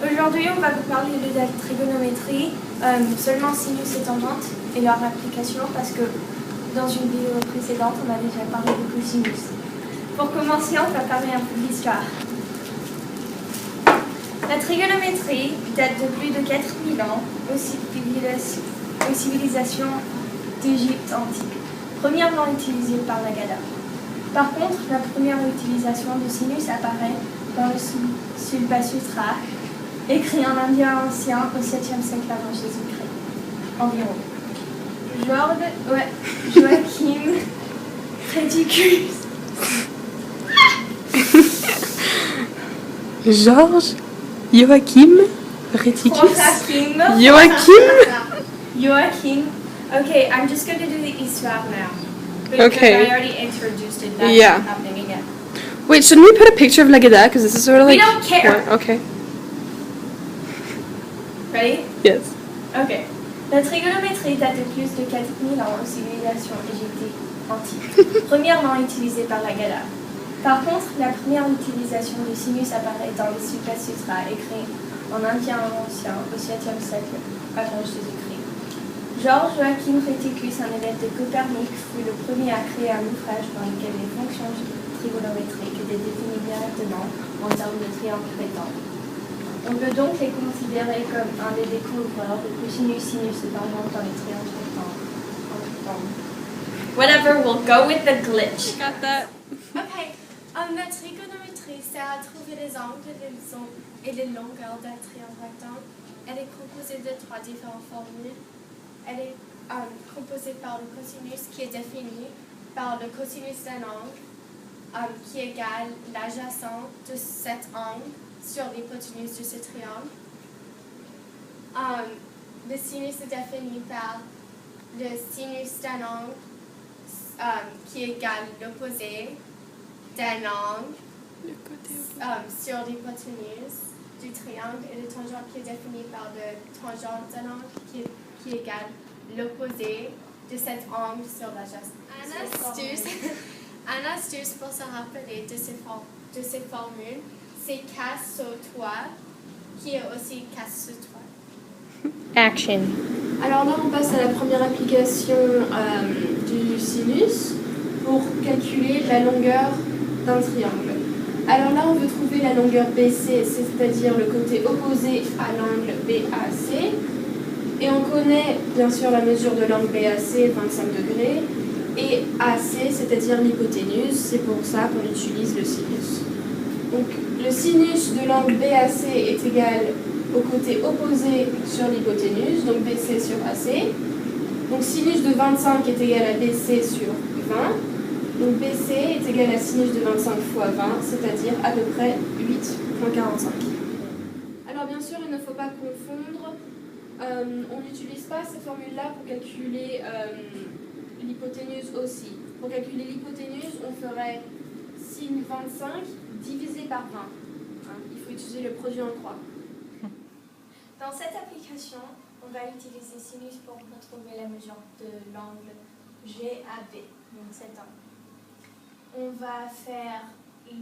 Aujourd'hui, on va vous parler de la trigonométrie, seulement sinus et tangente et leur application parce que dans une vidéo précédente, on a déjà parlé de cosinus. Pour commencer, on va parler un peu de l'histoire. La trigonométrie date de plus de 4000 ans aux civilisations d'Égypte antique, premièrement utilisée par la Gada. Par contre, la première utilisation du sinus apparaît dans le Sulpasutra, écrit en indien ancien au 7e siècle avant Jésus-Christ, environ. Joachim Rheticus. Georges Joachim Rheticus. Joachim. Okay, I'm just going to do the histoire now. Because Okay. I already introduced it. That's Yeah. not happening again. Wait, shouldn't we put a picture of Lagada? Because this is sort of We like. don't care. Okay. Ready? Yes. Ok. La trigonométrie date de plus de 4000 ans aux civilisations égyptiennes antiques, premièrement utilisée par la Gada. Par contre, la première utilisation du sinus apparaît dans le Sulpasutra, écrit en indien ancien au 7e siècle avant Jésus-Christ. Georges Joachim Rheticus, un élève de Copernic, fut le premier à créer un ouvrage dans lequel les fonctions trigonométriques étaient définies directement en termes de triangle rectangle. On peut donc les considérer comme un des découvreurs de cosinus, sinus et tangente dans les triangles rectangles. Whatever, we'll go with the glitch. Got that. Ok, la trigonométrie sert à trouver les angles et les longueurs d'un triangle rectangle. Elle est composée de trois différentes formules. Elle est composée par le cosinus qui est défini par le cosinus d'un angle qui égale l'adjacent de cet angle sur l'hypoténuse de ce triangle. Le sinus est défini par le sinus d'un angle qui égale l'opposé d'un angle sur l'hypoténuse du triangle et le tangente qui est défini par le tangente d'un angle qui égale l'opposé de cet angle sur l'adjacent. Un astuce pour se rappeler de ces formules, c'est K sur toi, qui est aussi K sur toi. Action. Alors là, on passe à la première application du sinus pour calculer la longueur d'un triangle. Alors là, on veut trouver la longueur BC, c'est-à-dire le côté opposé à l'angle BAC. Et on connaît bien sûr la mesure de l'angle BAC, 25 degrés, et AC, c'est-à-dire l'hypoténuse. C'est pour ça qu'on utilise le sinus. Donc le sinus de l'angle BAC est égal au côté opposé sur l'hypoténuse, donc BC sur AC. Donc sinus de 25 est égal à BC sur 20. Donc BC est égal à sinus de 25 fois 20, c'est-à-dire à peu près 8,45. Alors bien sûr, il ne faut pas confondre. On n'utilise pas ces formules-là pour calculer l'hypoténuse aussi. Pour calculer l'hypoténuse, on ferait sin 25 divisé par 20. Il faut utiliser le produit en croix. Dans cette application, on va utiliser sinus pour retrouver la mesure de l'angle GAB, donc cet angle. On va faire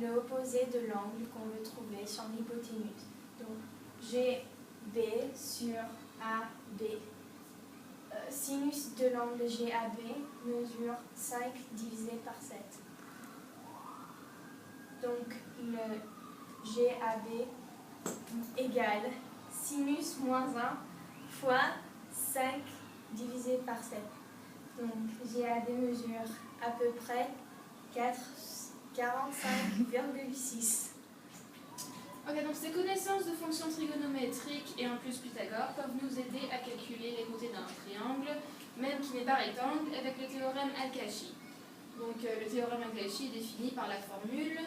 l'opposé de l'angle qu'on veut trouver sur l'hypoténuse. Donc GB sur AB. Sinus de l'angle GAB mesure 5 divisé par 7. Donc le GAB égale sinus moins 1 fois 5 divisé par 7. Donc GAB mesure à peu près 45,6. Ok, donc ces connaissances de fonctions trigonométriques et en plus Pythagore peuvent nous aider à calculer les côtés d'un triangle, même qui n'est pas rectangle, avec le théorème Al-Kashi. Donc le théorème Al-Kashi est défini par la formule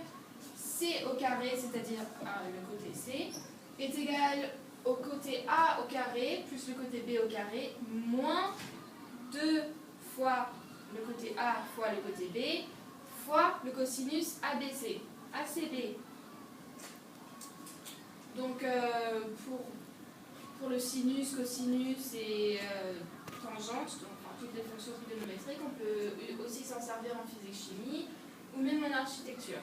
C au carré, c'est-à-dire le côté C, est égal au côté A au carré plus le côté B au carré moins 2 fois le côté A fois le côté B fois le cosinus ABC, ACB. Donc pour le sinus, cosinus et tangente, donc toutes les fonctions trigonométriques, on peut aussi s'en servir en physique-chimie ou même en architecture.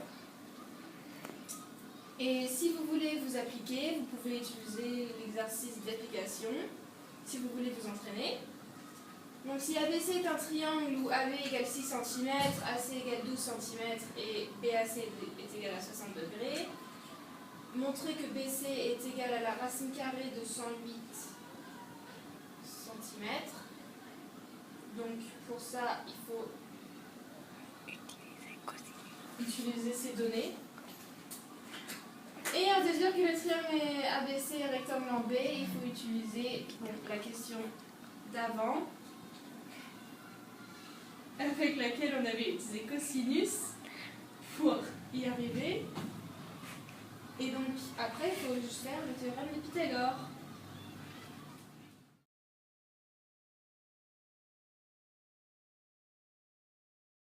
Et si vous voulez vous appliquer, vous pouvez utiliser l'exercice d'application si vous voulez vous entraîner. Donc si ABC est un triangle où AB égale 6 cm, AC égale 12 cm et BAC est égal à 60 degrés, montrez que BC est égal à la racine carrée de 108 cm. Donc pour ça, il faut utiliser ces données. Et à dire que le triangle ABC est rectangle en B, il faut utiliser la question d'avant, avec laquelle on avait utilisé cosinus pour y arriver. Et donc après, il faut juste faire le théorème de Pythagore.